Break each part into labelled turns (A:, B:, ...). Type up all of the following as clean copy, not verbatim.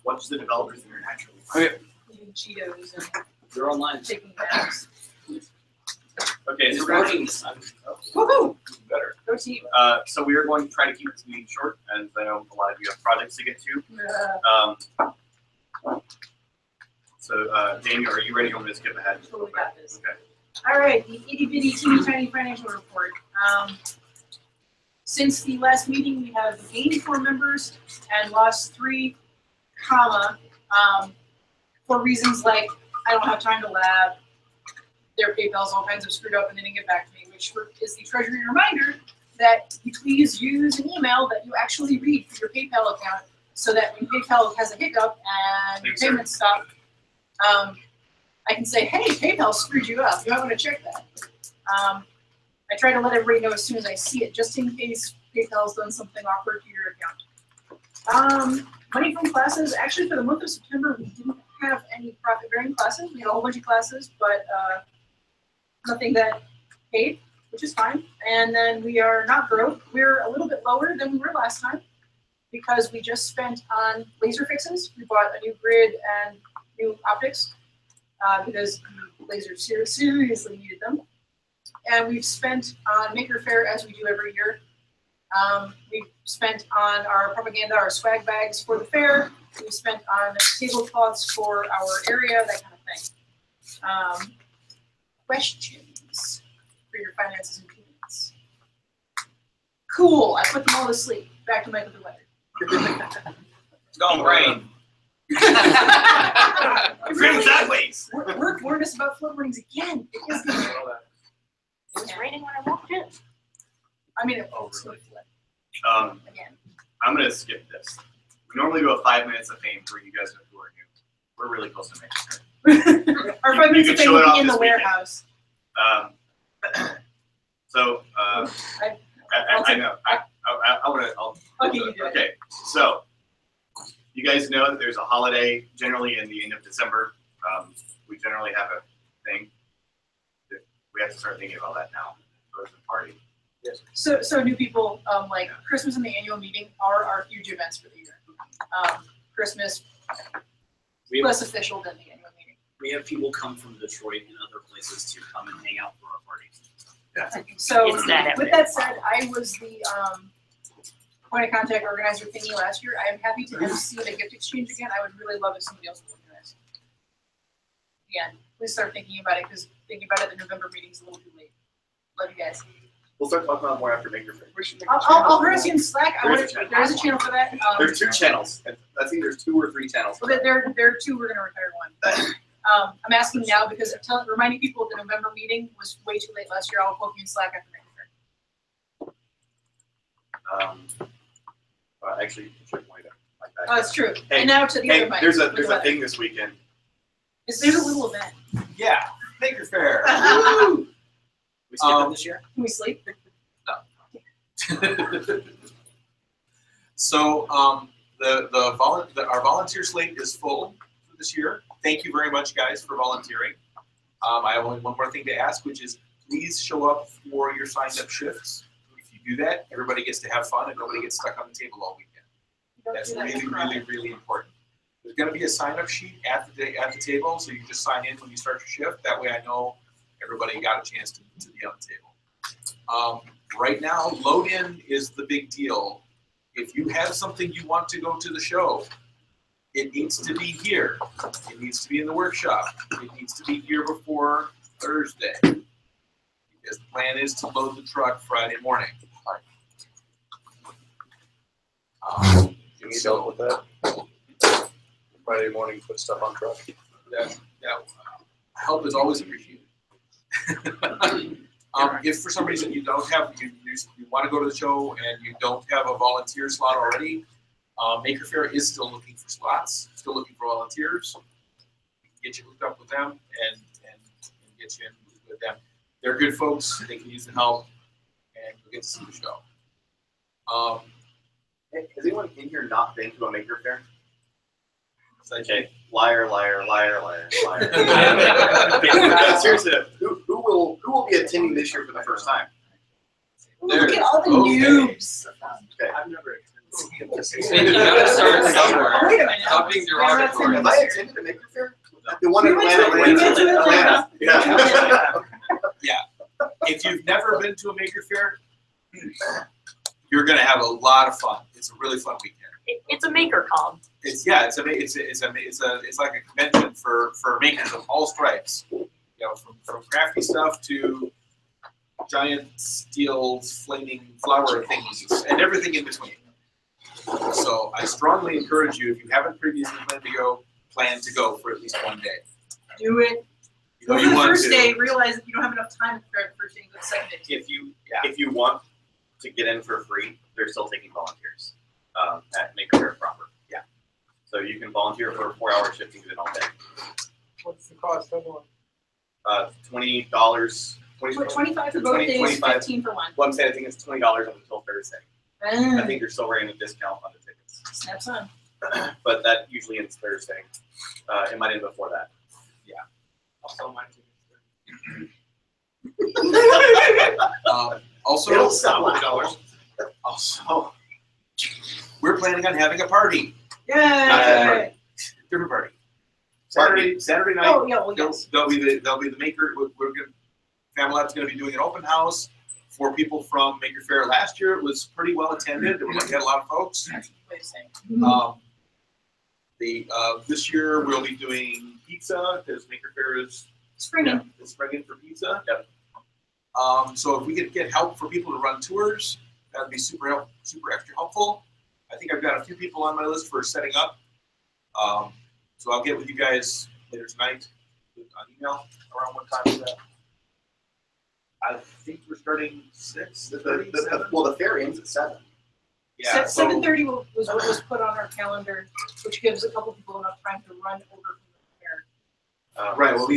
A: Watch the developers internationally.
B: Okay.
C: Eating Cheetos and
B: They're online.
C: taking naps.
A: Okay,
B: It's
A: so we're
B: working this time.
C: Woohoo!
A: better.
C: Go team.
A: So we are going to try to keep this meeting short, as I know a lot of you have projects to get to. Daniel, are you ready? You want me to skip ahead?
C: Totally got this.
A: Okay.
C: All right, the itty bitty teeny tiny financial report. Since the last meeting, we have gained 4 members and lost 3, for reasons like I don't have time to lab, their PayPal's all kinds of screwed up and they didn't get back to me, which is the treasury reminder that you please use an email that you actually read for your PayPal account so that when PayPal has a hiccup and your payments stop, I can say, hey, PayPal screwed you up. You might want to check that. I try to let everybody know as soon as I see it, just in case PayPal's done something awkward to your account. Money from classes. Actually, for the month of September, we didn't have any profit-bearing classes. We had a whole bunch of classes, but nothing that paid, which is fine. And then we are not broke. We're a little bit lower than we were last time because we just spent on laser fixes. We bought a new grid and new optics because the lasers seriously needed them. And we've spent on Maker Faire as we do every year. We've spent on our propaganda, our swag bags for the fair. We've spent on tablecloths for our area, that kind of thing. Questions for your finances and payments? Cool, I put them all to sleep. Back to Mike with the weather.
B: It's gonna rain.
A: Rain sideways.
C: Work warned us about flood warnings again. It is gonna rain.
D: It was raining when I walked in.
C: I mean,
A: Oh,
C: it's
A: really?
C: gonna flood again.
A: I'm gonna skip this. We normally do a 5 minutes of fame for you guys who are new. We're really close to making it.
C: Our 5 minutes
A: You
C: of
A: can
C: fame
A: show it
C: will
A: off
C: be in the
A: this weekend.
C: warehouse.
A: I know. I want to.
C: Okay, you do it.
A: Okay, so you guys know that there's a holiday generally in the end of December. We generally have a thing. We have to start thinking about that now. There's a party.
B: Yes.
C: So new people, like Christmas and the annual meeting are our huge events for the year. Christmas, less official than the annual meeting.
B: We have people come from Detroit and other places to come and hang out for our party.
A: Yeah.
C: So
D: It's that
C: with that said, I was the point of contact organizer thingy last year. I am happy to MC the gift exchange again. I would really love if somebody else would organize. Yeah, please start thinking about it because thinking about it, the November meeting is a little too late. Love you guys.
A: We'll start talking about it more after Maker Faire.
C: I'll harass you in Slack.
A: There is a channel.
C: There is a channel for that.
A: There's 2 channels. I think there's 2 or 3 channels.
C: Well, there are 2. We're going to retire one. But I'm asking now because reminding people the November meeting was way too late last year. I'll poke you in Slack after Maker Faire.
A: Actually, check my back.
C: Oh, that's true.
A: Hey,
C: and now to the other mic.
A: there's a
C: with the weather.
A: thing this weekend.
C: There's a little event.
B: Yeah, Maker Faire. We skipped it this year.
C: Can we sleep?
E: So our volunteer slate is full for this year. Thank you very much, guys, for volunteering. I have only one more thing to ask, which is please show up for your signed-up shifts. If you do that, everybody gets to have fun and nobody gets stuck on the table all weekend. That's really, really, really important. There's going to be a sign-up sheet at the table, so you just sign in when you start your shift. That way, I know everybody got a chance to be on the table. Right now, load-in is the big deal. If you have something you want to go to the show, it needs to be here. It needs to be in the workshop. It needs to be here before Thursday. Because the plan is to load the truck Friday morning.
F: You need help with that? Friday morning, put stuff on truck.
E: Help is always appreciated. If for some reason you don't have, you want to go to the show and you don't have a volunteer slot already, Maker Faire is still looking for slots, still looking for volunteers. We can get you hooked up with them and get you in with them. They're good folks. They can use the help, and you'll get to see the show.
A: Hey, has anyone in here not been to a Maker Faire? Okay, liar, liar, liar, liar, liar. Seriously, who will be attending this year for the first time?
C: Ooh, look at all the noobs.
A: Okay.
B: I've never attended. You gotta start somewhere.
C: Wait a minute.
B: Stop being
C: Yeah, that's
B: derogatory.
A: Have I attended a maker fair? The one in
C: We went
A: Atlanta.
C: to- we went to
A: Atlanta. Yeah.
E: If you've never been to a maker fair, you're gonna have a lot of fun. It's a really fun weekend.
D: It's a maker con.
E: It's like a convention for makers of all stripes. You know, from crafty stuff to giant steel flaming flower things and everything in between. So I strongly encourage you, if you haven't previously planned to go for at least one day.
C: Do it.
E: You know
C: Go
E: you
C: for the
E: want
C: first
E: to.
C: day, realize that you don't have enough time to prepare the first day, go the second day.
A: If you want to get in for free, they're still taking volunteers at Maker Fair proper.
E: Yeah.
A: So you can volunteer for a 4-hour shift and get it all day.
F: What's the cost of one?
A: $20.
C: 25 for both
A: 20,
C: days,
A: 25.
C: 15 for one.
A: Well, I'm saying I think it's $20 up until Thursday. I
C: Ah,
A: think they're still running a discount on the tickets,
C: snaps on.
A: but that usually ends Thursday. It might end before that.
B: Also, mine
E: Also,
A: It'll sell $100.
E: also, we're planning on having a party.
C: Yay!
E: Different party. Saturday night.
C: Oh, yeah, well, yes.
E: They'll be the maker. We're gonna Familab's gonna be doing an open house for people from Maker Fair. Last year it was pretty well attended. We had a lot of folks.
C: Wait a second.
E: This year we'll be doing pizza because Maker Fair is
C: Springing.
E: it's springing for pizza.
A: Yep.
E: So if we could get help for people to run tours, that'd be super extra helpful. I think I've got a few people on my list for setting up. So I'll get with you guys later tonight on email around what time is that. I think we're starting 6.
A: Well, the fair ends at 7.
E: Yeah. So
C: 7:30 was what was put on our calendar, which gives a couple people enough time to run over from the fair.
E: right. Well,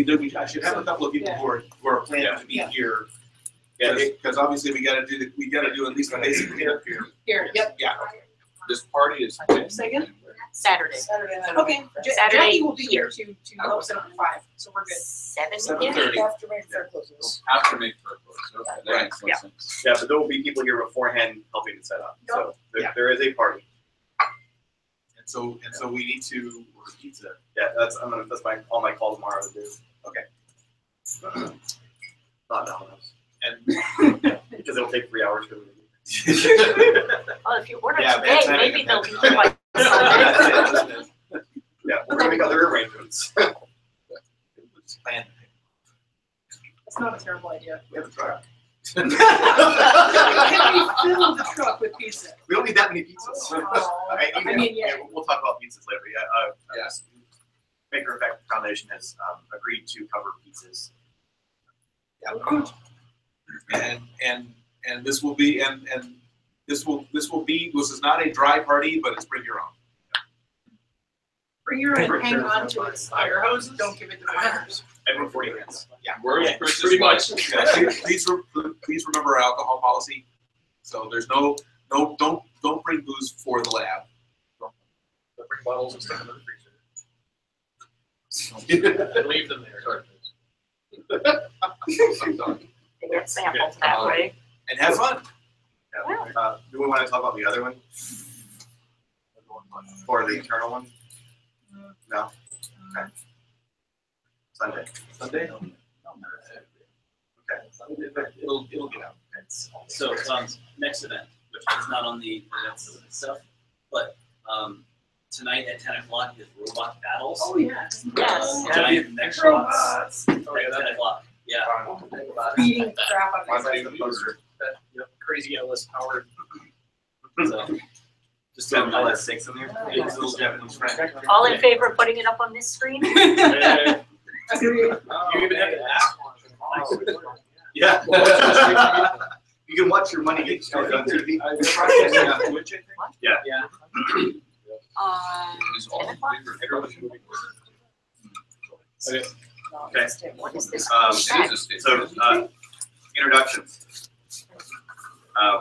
E: I should have a couple of people who are planning to be here.
A: Yeah.
E: Because obviously we got to do at least a basic cleanup here.
C: Here, yep.
E: Yeah.
B: This party is.
C: Second?
D: Saturday.
C: Okay,
D: Saturday
C: Jackie will be here
D: here.
C: to help set up at 5, so we're good.
E: 7:30.
F: After Maker Fair closes.
B: After Maker Fair closes. Okay, that makes more
D: Yeah.
B: sense.
A: Yeah, but there will be people here beforehand helping to set up. So there is a party.
E: And so we need to order pizza.
A: Yeah, that's on my call tomorrow to do.
E: Okay.
A: Not Domino's.
E: And
A: Because it'll take 3 hours to
D: Well, if you order
E: Yeah,
D: today,
E: that's
D: maybe they'll be
E: not-
D: like.
A: Yeah, we're gonna make other arrangements.
E: plan.
C: That's not a terrible idea.
A: We have a truck.
C: Can we fill the truck with pizza?
A: We don't need that many pizzas.
C: Oh,
A: I
C: mean, yeah.
A: We'll talk about pizzas later. Yeah.
E: Yes.
A: Maker Effect Foundation has agreed to cover pizzas.
E: And this will be this is not a dry party, but it's bring your own.
C: Bring your own,
A: Bring
C: hang
A: your
C: on
A: own
C: to it.
A: fire
C: hoses. Don't give it to the winners.
A: Everyone 40 minutes.
B: Where's
E: Yeah,
B: Chris's
E: pretty
B: wife?
E: much. Yeah, please remember our alcohol policy. So there's don't bring booze for the lab.
F: Don't bring bottles and stick them in the freezer.
B: And leave them there.
D: They get samples that way.
E: And have fun.
A: Yeah. Do we want to talk about the other one? Or the internal one? No? Okay. Sunday.
E: Sunday?
A: Okay.
E: It'll get out.
G: So, next event, which is not on the events itself, but, tonight at 10 o'clock is robot battles.
C: Oh, yeah.
D: Yes.
G: Giant mech robots. At 10 o'clock, yeah.
C: Beating the crap out of
A: Mine's
C: it.
A: the poster.
B: Crazy Ellis Howard.
G: So, just
A: So
G: to
A: all that stinks in there?
E: It's a little Japanese friend.
D: All in favor of putting it up on this screen?
C: Agreed.
B: You even have to ask one.
A: Yeah. You can watch your money get stored on TV. Yeah.
B: Is all
D: 10
B: in
D: o'clock?
B: favor of everybody moving forward?
A: Okay.
D: What is this?
B: It is a state.
A: So, introductions.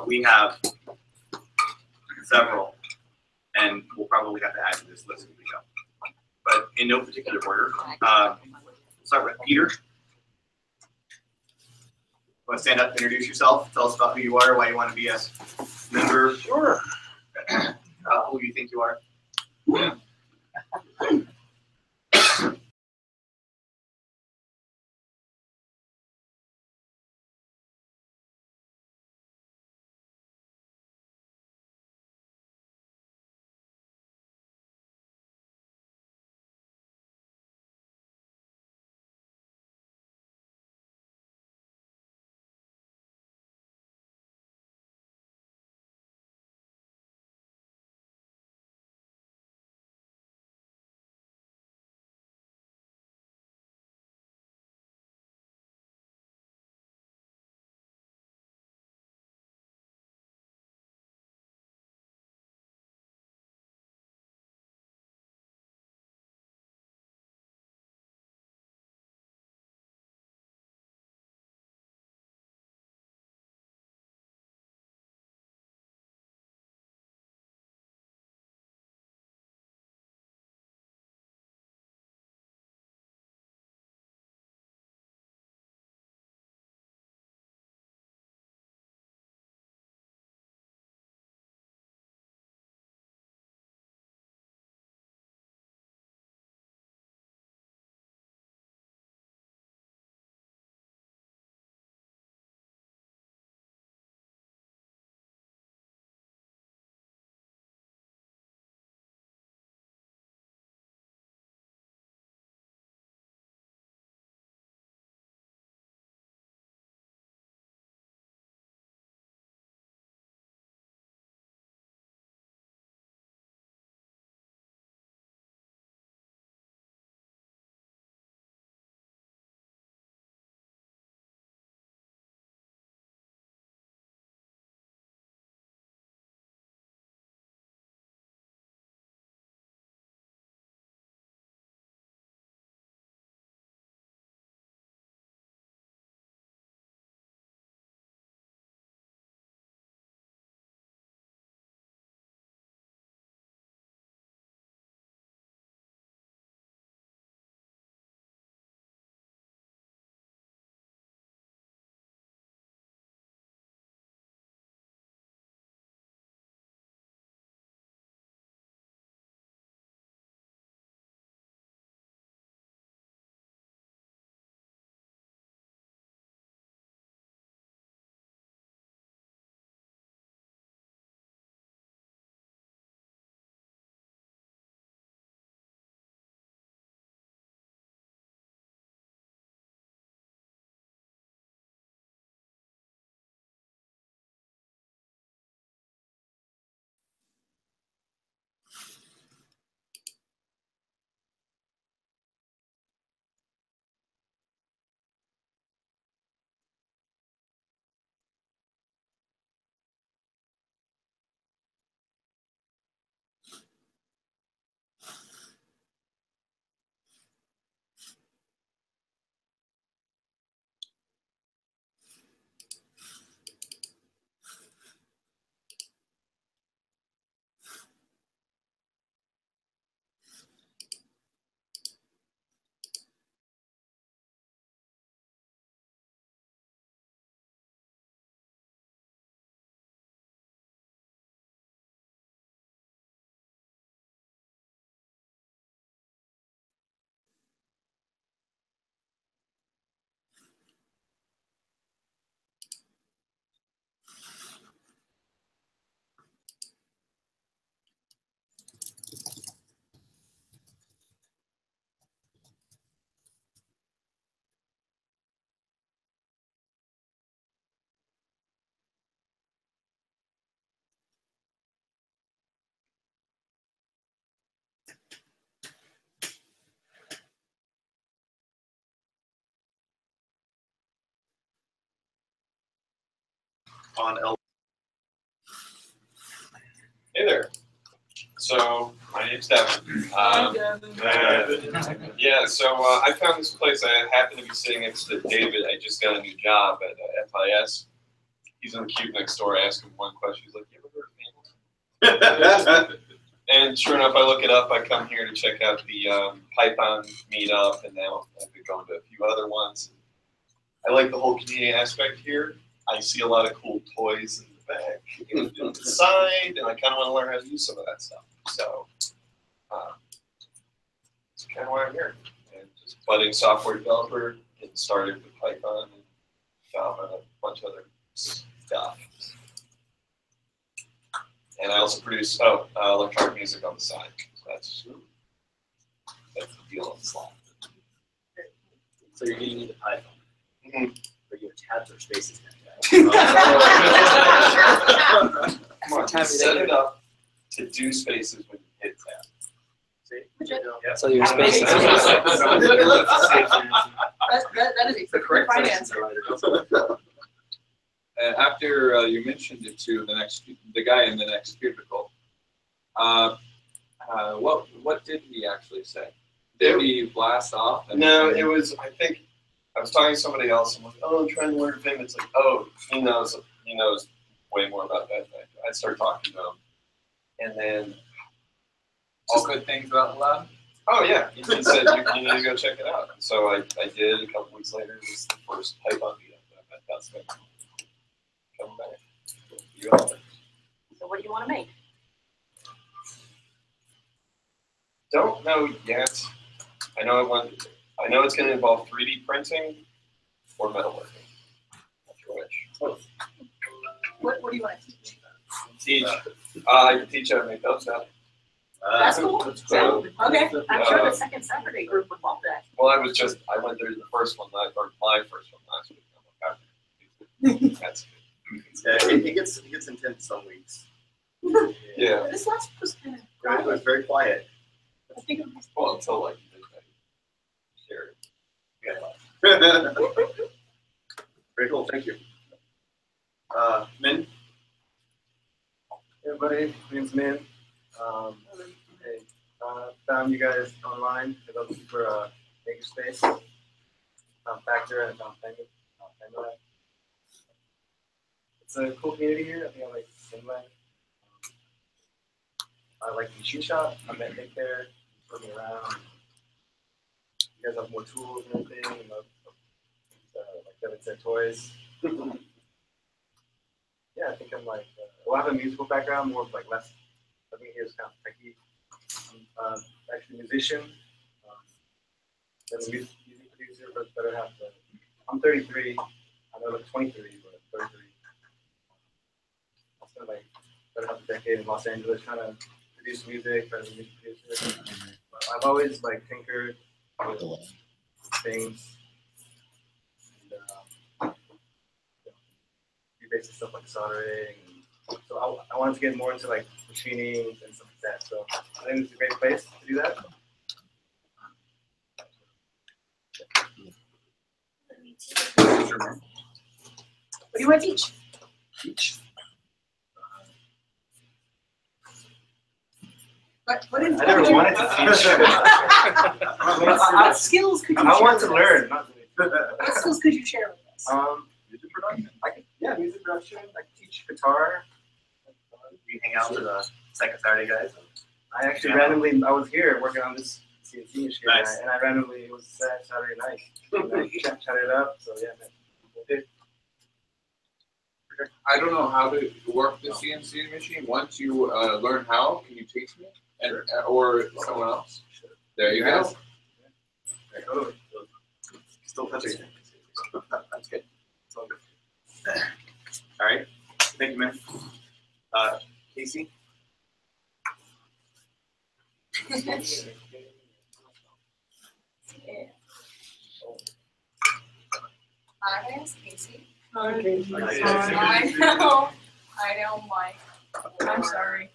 A: We have several, and we'll probably have to add to this list as we go. But in no particular order, we'll start with Peter. Want to stand up, introduce yourself, tell us about who you are, why you want to be a member?
F: Sure.
A: who you think you are. On L.
H: Hey there. So my name's Devin. Yeah, so I found this place. I happen to be sitting next to David. I just got a new job at FIS. He's in the cube next door. I asked him one question. He's like, "You ever heard of Familab?" And sure enough, I look it up. I come here to check out the Python meetup, and now I've been going to a few other ones. I like the whole community aspect here. I see a lot of cool toys in the back. do the side, and I kind of want to learn how to use some of that stuff. So that's kind of why I'm here. And just budding software developer, getting started with Python and Java and a bunch of other stuff. And I also produce electronic music on the side. So that's the deal on the slide.
G: So you're getting into Python.
H: Mm-hmm.
G: But you have tabs or spaces now.
H: Come on, set it up to do spaces when you hit tab.
G: See?
B: So your space is.
C: That is a correct finance.
F: After you mentioned it to the guy in the next cubicle, what did he actually say? Did he blast off?
H: No, it was, I think, I was talking to somebody else, and I'm like, oh, I'm trying to learn Vim. It's like, oh, he knows way more about that than I do. I started talking to him, and then
F: All good things about the lab?
H: oh yeah, he said you need to go check it out. And so I did. A couple weeks later, it was the first Python meetup that that's been coming back. You have it.
D: So what do you want to make?
H: Don't know yet. I know it's going to involve 3D printing or metalworking. Not sure which.
C: What do you want to teach?
H: Teach. I can teach how to make those now.
D: That's cool.
H: That's
D: So,
C: Okay.
D: I'm sure the second Saturday group would love that.
H: Well, I went there to the first one, my first one last week. I'm like, that's
A: It gets intense some weeks.
H: yeah.
C: This last week was kind of
A: It was very quiet.
C: I think it was.
H: Well, until like midnight. Sure.
A: Very cool, thank you. Min?
I: Hey everybody, my name's Min. Hey, found you guys online. I was looking for a makerspace. Found Factor and found Familab. It's a cool community here. I think I like Finland. I like the machine shop. I met Nick there. Looking around. You guys have more tools and everything. And like Devin said, toys. Yeah, I think I'm like, well, I have a musical background, more of like less, I think here's kind of techie. I'm actually a musician, and a music producer, but better half the, I'm 33, I know I'm 23, but 33. I spent like better half a decade in Los Angeles trying to produce music, trying to be a music producer. I've always like tinkered with things. Basic stuff like soldering. So I wanted to get more into like machining and stuff like that. So I think it's a great place to do that.
C: What do you want to teach? What is
I: I never wanted to teach.
C: What skills could you share?
I: I want to
C: with
I: learn.
C: us? What skills could you share with us?
I: Music production. Music production. I can teach guitar.
A: We hang out with the second Saturday guys.
I: I actually randomly, I was here working on this CNC machine,
A: Nice.
I: and I randomly, it was Saturday night. And I chatted it up, so yeah, man.
F: I don't know how to work the CNC machine. Once you learn how, can you teach me? And, or someone else? There you go.
I: Totally.
A: Still touching it. That's good. It's all good. All right. Thank you, man. Casey?
J: Hi, my name's Casey.
C: Hi.
J: I know, Mike.
C: I'm sorry.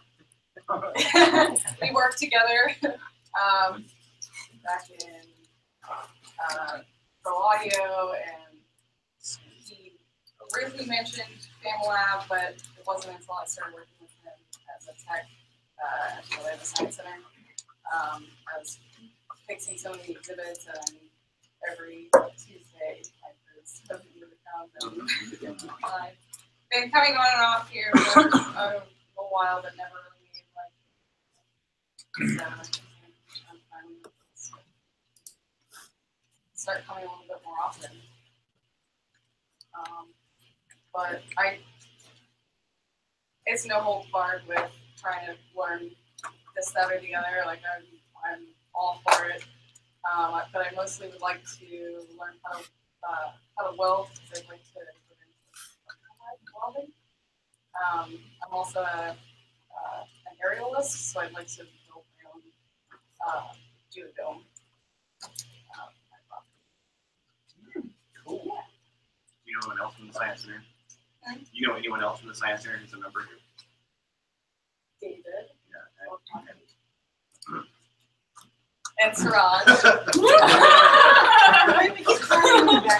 J: We worked together back in Pro Audio, and he briefly mentioned Familab, but it wasn't until I started working with him as a tech at the Atlanta Science Center. I was fixing some of the exhibits, and every Tuesday I was hoping to come. I've been coming on and off here for a little while, but never really made like start coming a little bit more often. But it's no holds barred with trying to learn this, that, or the other. Like I'm all for it. But I mostly would like to learn how to weld because I'd like to get into welding. I'm also an aerialist, so I'd like to build my own geodome.
A: Cool. Do you know anyone else from the Science Center? You know anyone else from the Science Center who's a member here?
J: David
A: Yeah.
J: and Siraj.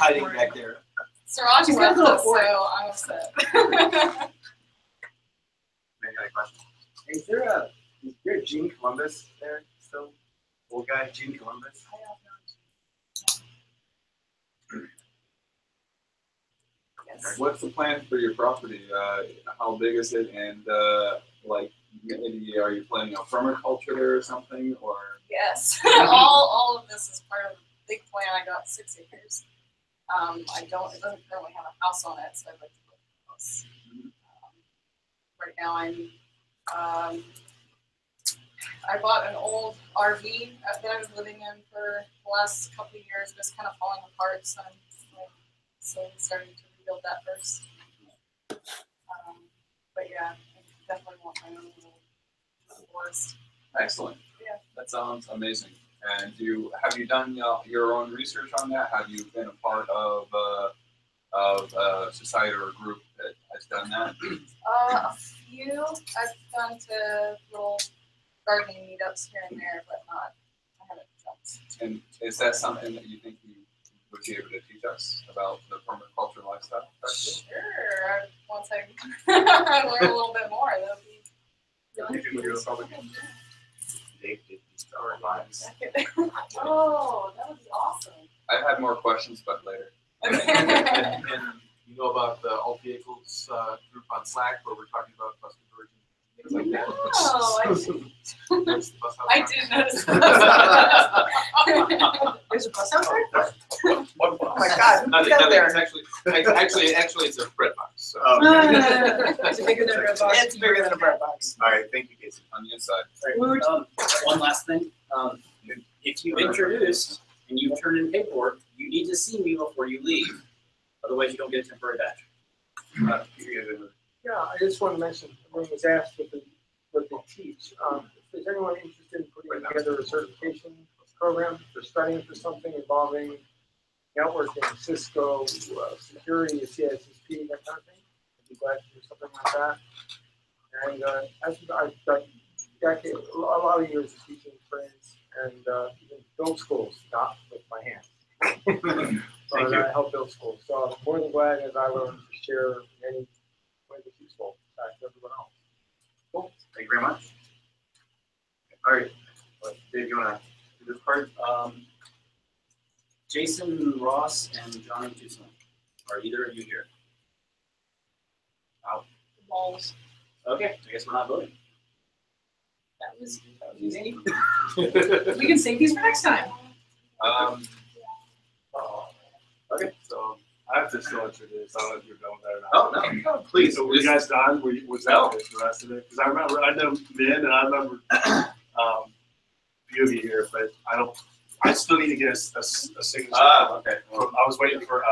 B: Hiding back there.
J: Siraj
C: She's got
J: left
C: a little
J: us,
C: fort.
J: so I'm upset.
A: Any other questions?
I: Is there Gene Columbus there still? Old guy, Gene Columbus?
J: Yes.
F: What's the plan for your property? How big is it? And like, maybe are you planning on permaculture there or something? Or
J: Yes. all of this is part of the big plan. I got 6 acres. It doesn't currently have a house on it, so I'd like to build a house. Right now I bought an old RV that I was living in for the last couple of years, just kind of falling apart, so I'm slowly starting to rebuild that first. But yeah, I definitely want my own little forest.
F: excellent.
J: Yeah.
F: That sounds amazing. And have you done your own research on that? Have you been a part of a society or a group that has done that?
J: A few. I've gone to little gardening meetups here and there, but I haven't jumped.
F: And is that something that you think you would be able to teach us about the permaculture lifestyle?
J: Sure. Once I learn a little bit more, that'll be
A: If you would do a public Dave did our lives.
J: Oh, that would be awesome.
F: I've had more questions, but later.
B: And you know about the All Vehicles group on Slack where we're talking about bus conversion, things like that?
J: Oh,
B: There's the bus out
J: I
B: front.
J: did notice that.
C: There's a bus out there?
B: Oh
C: my God, who put that there?
B: Actually, it's a bread box. So.
C: Is it bigger than a bread box?
D: It's bigger than a bread box.
A: All right, thank you, Casey.
F: On the inside.
G: One last thing, if you introduce and you turn in paperwork, you need to see me before you leave. Otherwise, you don't get a temporary badge.
I: Yeah, I just want to mention, everyone was asked what they teach. If there's anyone interested in putting together a certification program for studying for something involving networking, Cisco, security, CISSP, that kind of thing, I'd be glad to do something like that. And I've got a lot of years of teaching experience and even build schools, not with my hands.
A: Thank you.
I: I help build schools. So I'm more than glad as I learn to share in any way that's useful to everyone else.
A: Cool. Thank you very much. All right, Dave, you want to do this part?
G: Jason Ross and Johnny Tucson. Are either of you here?
C: Balls.
G: Okay, I guess we're not voting.
C: That was easy. We can save these for next time.
A: Okay.
K: So I have to still introduce. I don't know if you're done with that or not.
A: Oh, no, please.
K: So were you guys done? Was that the rest of it? Because I know Ben and I remember a few of you here, but I still need to get a signature.
A: Okay.
K: I was waiting for,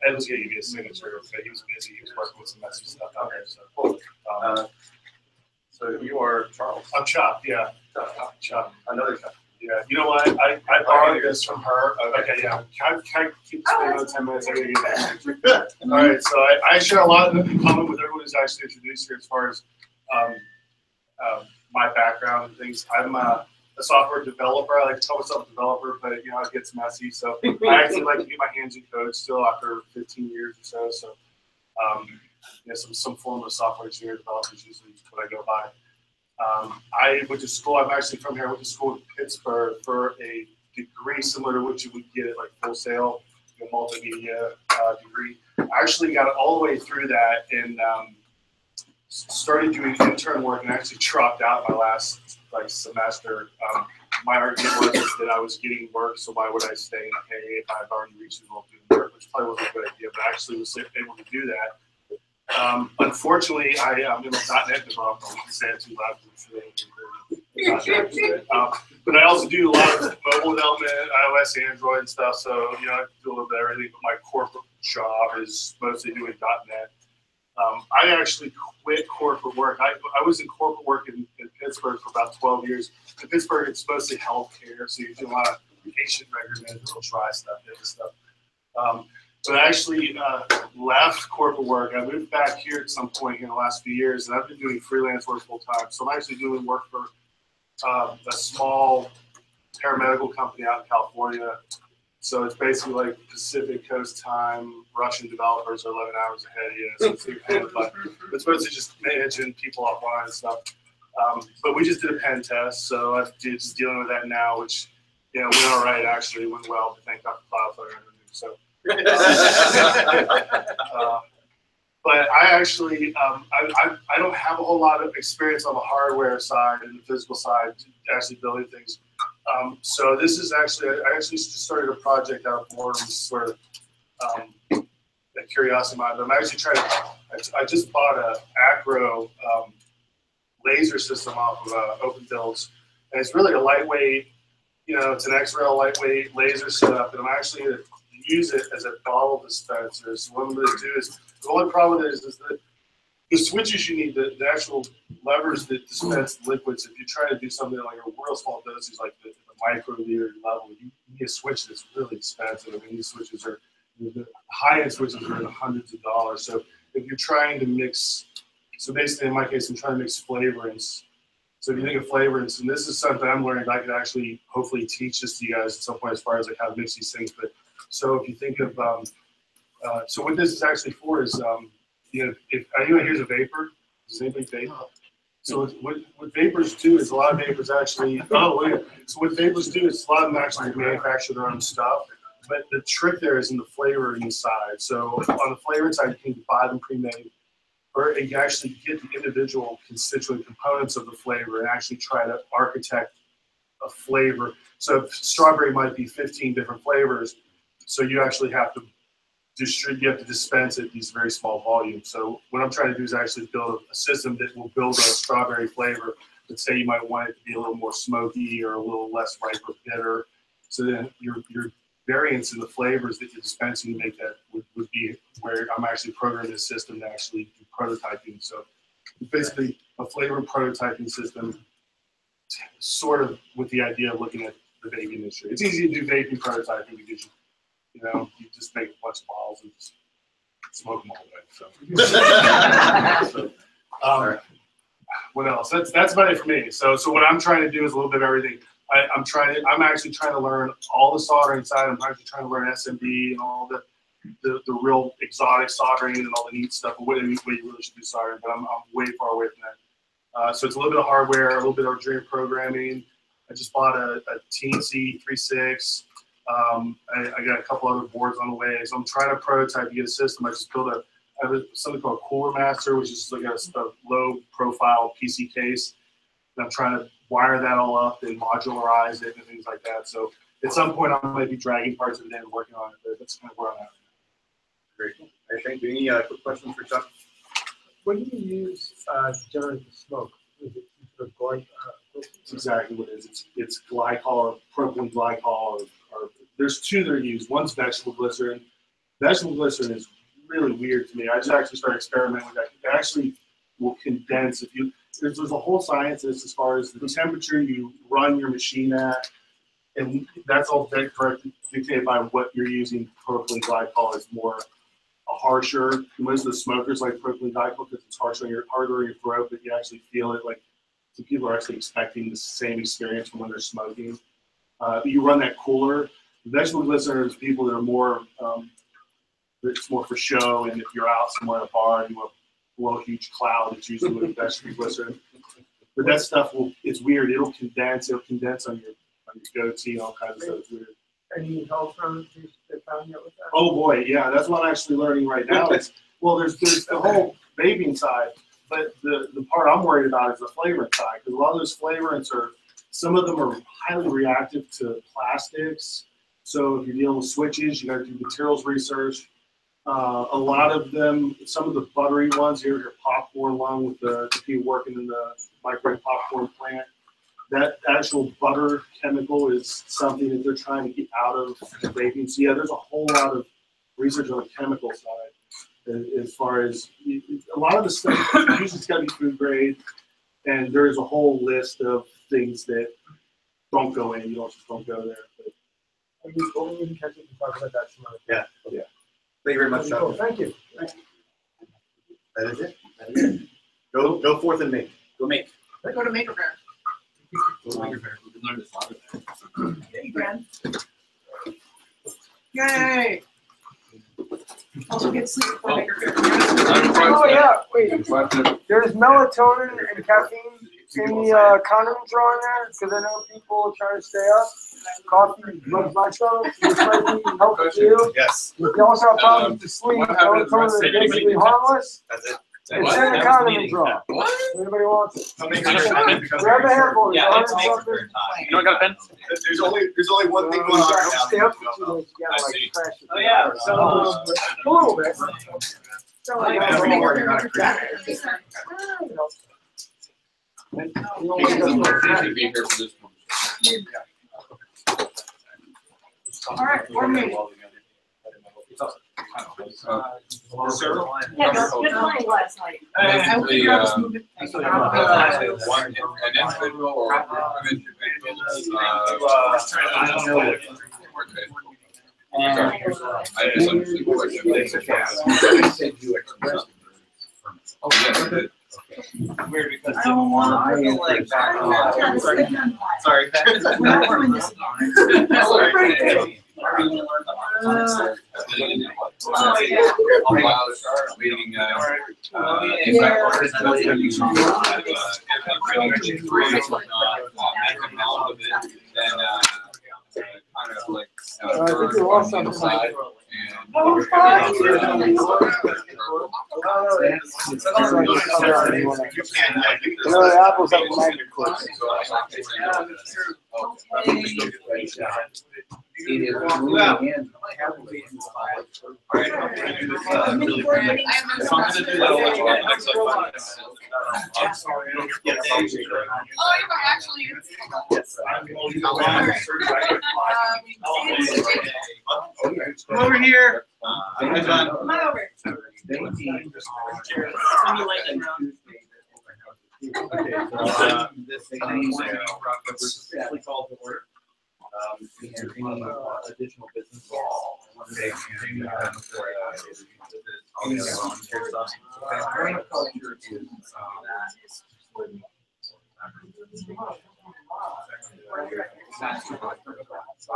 K: Ed was going to give me a signature, but he was busy. He was working with some messy stuff out there. So, cool.
A: So you are Charles.
K: I'm Chop, yeah. Chop.
A: Another Chop.
K: Yeah, you know what? I borrowed this from her. Okay, yeah. Can I keep staying on 10 minutes? I gotta get that. All right, so I share a lot in common with everyone who's actually introduced here as far as my background and things. I'm a software developer. I like to call myself a developer, but it gets messy. So I actually like to get my hands in code still after 15 years or so. So some form of software engineer development is usually what I go by. I went to school. I'm actually from here. I went to school in Pittsburgh for a degree similar to what you would get at like Full Sail, multimedia degree. I actually got all the way through that and started doing intern work and actually dropped out my last semester. My argument was that I was getting work, so why would I stay in a pay if I've already reached the goal of doing work, which probably wasn't a good idea, but I actually was able to do that. Unfortunately, I'm in a .NET developer. I won't say it too loud. But I also do a lot of mobile development, iOS, Android, and stuff. So I do a little bit of everything. But my corporate job is mostly doing .NET. I actually quit corporate work. I was in corporate work in Pittsburgh for about 12 years. In Pittsburgh, it's mostly healthcare, so you do a lot of patient record management, little dry stuff, different stuff. But I actually left corporate work. I moved back here at some point in the last few years, and I've been doing freelance work full time. So I'm actually doing work for a small paramedical company out in California. So it's basically like Pacific Coast time. Russian developers are 11 hours ahead of you. So it's mostly just managing people offline and stuff. But we just did a pen test, so I'm just dealing with that now, which went all right. Actually, went well. Thank God for Cloudflare and everything. So. But I actually, I don't have a whole lot of experience on the hardware side and the physical side, actually building things. So this is actually, I actually just started a project out of boredom, sort of a curiosity of mine. But I'm actually trying to, I just bought a Acro laser system off of OpenBuilds, and it's really a lightweight, it's an X-Rail lightweight laser setup, and I'm actually going to use it as a bottle dispenser. So what I'm going to do is, the only problem is that the switches you need, the actual levers that dispense liquids, if you try to do something like a real small dosage, like the microliter level, you need a switch that's really expensive. I mean, these switches are, the high-end switches are in the hundreds of dollars. So if you're trying to mix, so basically in my case, I'm trying to mix flavorants. So if you think of flavorants, and this is something I'm learning, I could actually hopefully teach this to you guys at some point as far as like how to mix these things. But so if you think of, so what this is actually for is, if anyone here's a vapor, does anybody vape? So what vapors do is a lot of vapors actually, so what vapors do is a lot of them actually manufacture their own stuff. But the trick there is in the flavoring side. So on the flavoring side, you can buy them pre-made, or you can actually get the individual constituent components of the flavor and actually try to architect a flavor. So strawberry might be 15 different flavors. So you actually have to dispense at these very small volumes. So what I'm trying to do is actually build a system that will build a strawberry flavor. Let's say you might want it to be a little more smoky or a little less ripe or bitter. So then your variance in the flavors that you're dispensing to make that would be where I'm actually programming a system to actually do prototyping. So basically a flavor prototyping system, sort of with the idea of looking at the vaping industry. It's easy to do vaping prototyping because you just make a bunch of bottles and just smoke them all the way. So, what else? That's about it for me. So what I'm trying to do is a little bit of everything. I'm actually trying to learn all the soldering side. I'm actually trying to learn SMD and all the real exotic soldering and all the neat stuff. What you really should do soldering, but I'm way far away from that. So it's a little bit of hardware, a little bit of dream programming. I just bought a TNC 3.6. I got a couple other boards on the way. So I'm trying to prototype to get a system. I just built I have something called a Cooler Master, which is like a low profile PC case. And I'm trying to wire that all up and modularize it and things like that. So at some point I might be dragging parts of it and working on it, but that's kind of where I'm at.
I: Great. Thank you. Any quick questions for Chuck?
L: What do you use to generate the smoke? Is it sort of
K: That's exactly what it is. It's glycol, propylene glycol, or there's two that are used. One's vegetable glycerin. Vegetable glycerin is really weird to me. I just actually started experimenting with that. It actually will condense. There's a whole science as far as the temperature you run your machine at, and that's all dictated by what you're using. Propylene glycol is more harsher. Most of the smokers like propylene glycol because it's harder on your throat, but you actually feel it. Like some people are actually expecting the same experience from when they're smoking. You run that cooler. Vegetable glycerin is people that are more. It's more for show, and if you're out somewhere at a bar and you want to blow a huge cloud, it's usually with vegetable glycerin. But that stuff it's weird. It'll condense on your goatee and all kinds of stuff. It's weird.
L: any health remedies they found yet with that?
K: Oh boy, yeah, that's what I'm actually learning right now. There's the whole vaping side, but the part I'm worried about is the flavoring side, because a lot of those flavorants some of them are highly reactive to plastics. So if you're dealing with switches, you got to do materials research. A lot of them, some of the buttery ones, your popcorn one with the people working in the microwave popcorn plant, that actual butter chemical is something that they're trying to get out of vaping. So yeah, there's a whole lot of research on the chemical side as far as a lot of the stuff usually it's got to be food grade, and there's a whole list of things that don't go in. You don't go there. But
L: we can catch up and talk about that some other time.
A: Yeah. Thank you very much,
L: Cool,
A: John.
L: thank you.
A: That is it. That is it. Go forth and make.
G: Go make.
C: Go to Maker Fair.
G: Maker Faire. We can learn this lot of that.
C: Yeah, you can. Yay! Also get sleep before Maker Fair.
L: Oh, yeah, wait, there's melatonin and caffeine in the condiment drawer in there, because I know people are trying to stay up. Coffee rubs my stomach, which might be helpful to you.
A: Yes.
L: If you also have problems to sleep, melatonin is basically harmless.
A: That's it.
L: It's in the condiment drawer.
H: What?
L: Anybody wants it?
A: I'll make sure.
L: Grab a handful, it's
G: Yeah,
L: on
G: it's
L: and
G: Maker
L: something.
G: Faire time.
B: You don't got a pen?
A: There's only one thing going on right now.
L: Stay up for 2 days, you gotta
H: I
L: like
H: see.
L: crash it.
G: Oh, yeah, so-
L: A little bit. So, like,
A: Yeah,
L: you
A: you're not a
L: know,
H: You should be here for this one.
C: All right, or me.
D: Yeah, good playing last night.
C: I will figure out this movement thing.
H: One, an individual or a group of individuals, I just understood what you meant. Oh, yeah.
A: Weird because
C: I don't want to feel like
A: Sorry.
C: We're not doing this.
A: Sorry.
C: Oh, yeah.
H: While the start meeting, kind of like,
L: I think you lost something.
H: inside.
C: Oh,
A: You can, yeah, you
L: You know, the apples have a magnet clip.
A: I'm sorry, I don't get that.
J: Oh, you're actually.
A: Yes. Come over here. Hi, John.
J: Come on over.
A: This thing officially called to order. We have any additional business. Permaculture is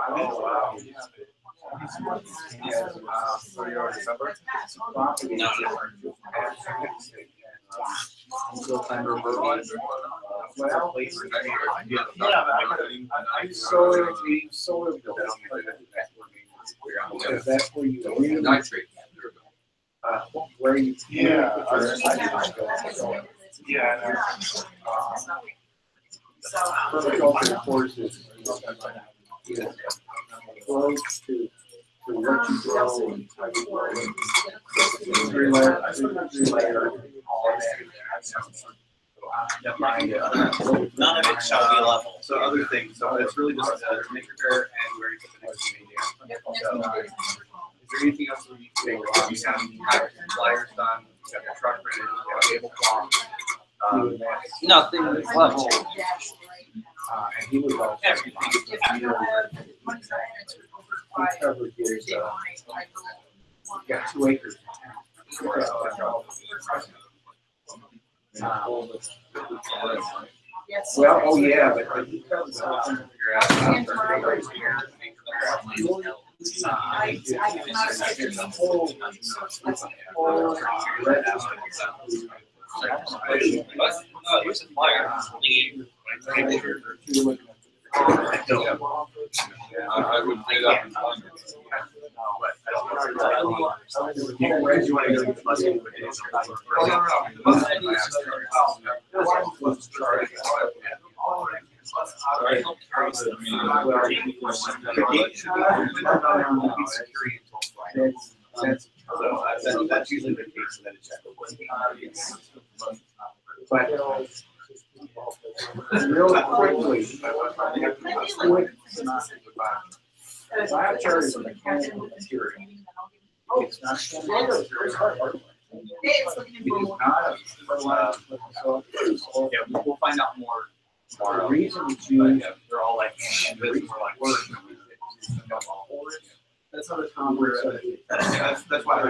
A: oh, wow. So you already remember? That's where you really
H: Nitrate.
A: where you
K: Yeah.
L: Permaculture, of course, is close to what you grow and how you grow it. Three-layer, all of that.
A: None of it shall be level. So other things, so it's really just Maker Faire and where you put the next meeting. Is there anything else that you think? You have your flyers done, you have your truck ready, you have tablecloth.
G: Nothing level.
L: And he was also.
A: Everything.
C: If you have money transferred over
L: He covered his, got 2 acres.
C: Yes.
L: Well, oh yeah, but he covers.
C: And mine over here. I cannot skip the whole.
A: Here's a flyer.
H: I would say that.
A: Where do you want to go with the busing? So that's usually the case, and then it's checked.
L: But real quickly, lab chart is a mechanical material. It's not. It's not.
G: Yeah, we'll find out more tomorrow.
L: The reason it's used.
G: They're all like, and this is more like work.
L: That's not a common.
E: That's why I.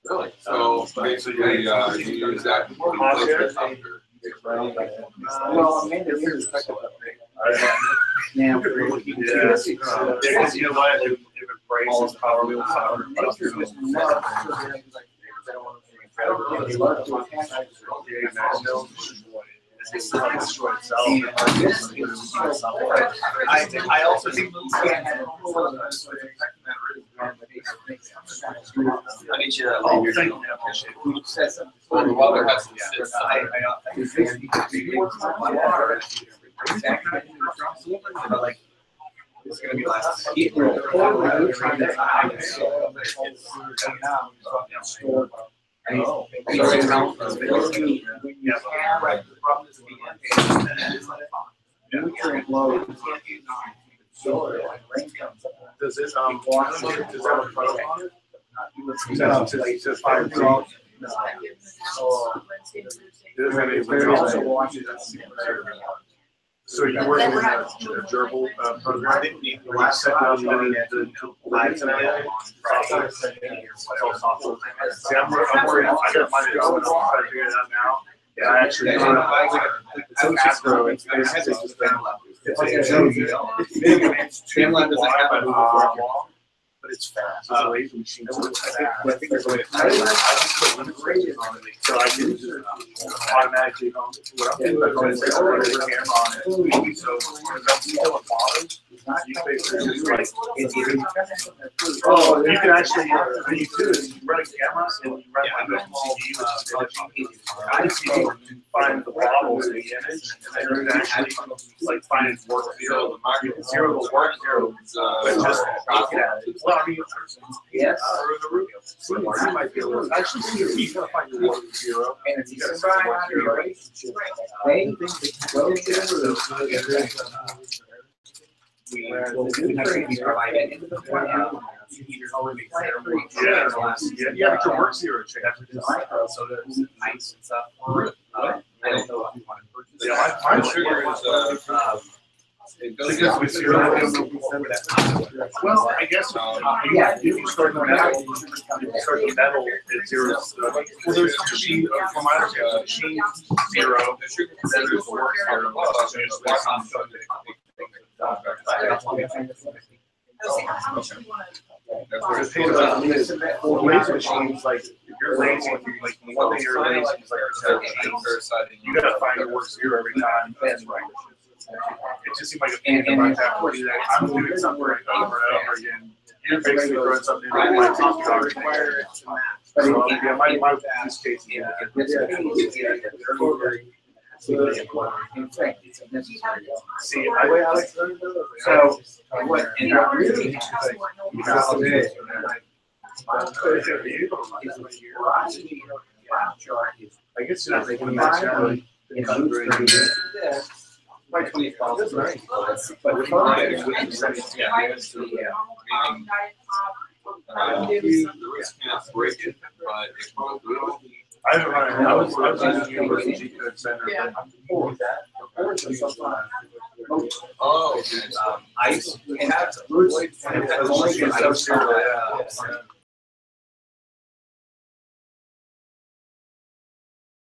F: Really? So basically, you use that.
L: Well, Amanda is. Now,
K: Because you know what, if it breaks, it's probably power.
E: I also think
H: I need you to
K: Oh,
H: leave your
K: thank
H: deal.
K: you.
H: Well, the weather has to sit
A: Like, it's gonna be last.
L: Nutrient load.
K: Does it, does that have a photo on it? No, it's just fire drone. Does that mean so you're working in a gerbil program? The last set down the lights and everything? See, I'm worried, I got mine going, I'm trying to figure it out now. Yeah, I actually, it's Astro, it's basically just it's too wide by the wall, but it's fast, it's a lazy machine. So I think there's like, I just put limit ranges on it, so I can just automatically, what I'm doing is I put a camera on it, so when I'm dealing with bottoms, you basically just like, oh, you can actually, what you do is you run a camera and you run like a small I just need to find the bobbles in the image, and then you can actually like find work zero, zero will work zero, but just look at it. Well, I mean, yes, so you might be able to actually see if you gotta find your work zero, and if you gotta find your relationship, they go we provided into the plan. Yeah, but your work zero change.
A: So there's ice and stuff. I don't know if you want to purchase.
K: Yeah, my sugar is,
H: it goes
K: because
H: down.
K: with zero, well, I guess, yeah, if you start the metal, at zero. Well, there's a machine, from my understanding, machine zero, then there's the work zero. Laser machines, like, if you're lazy, like, one thing you're lazy is like, you gotta find your work zero every time. That's right. It just seemed like a pain in my back. I'm doing something over and over again. You're basically throwing something in my top car. So, yeah, my use case, yeah. See, so, what, and I really, I guess you're not thinking necessarily. By 2012, that's right. But the phone,
H: The risk can't break it, but it will.
K: I haven't run it. I was in the University Code Center, but I'm cool with that.
H: Oh, okay.
A: Ice, and that's only so zero.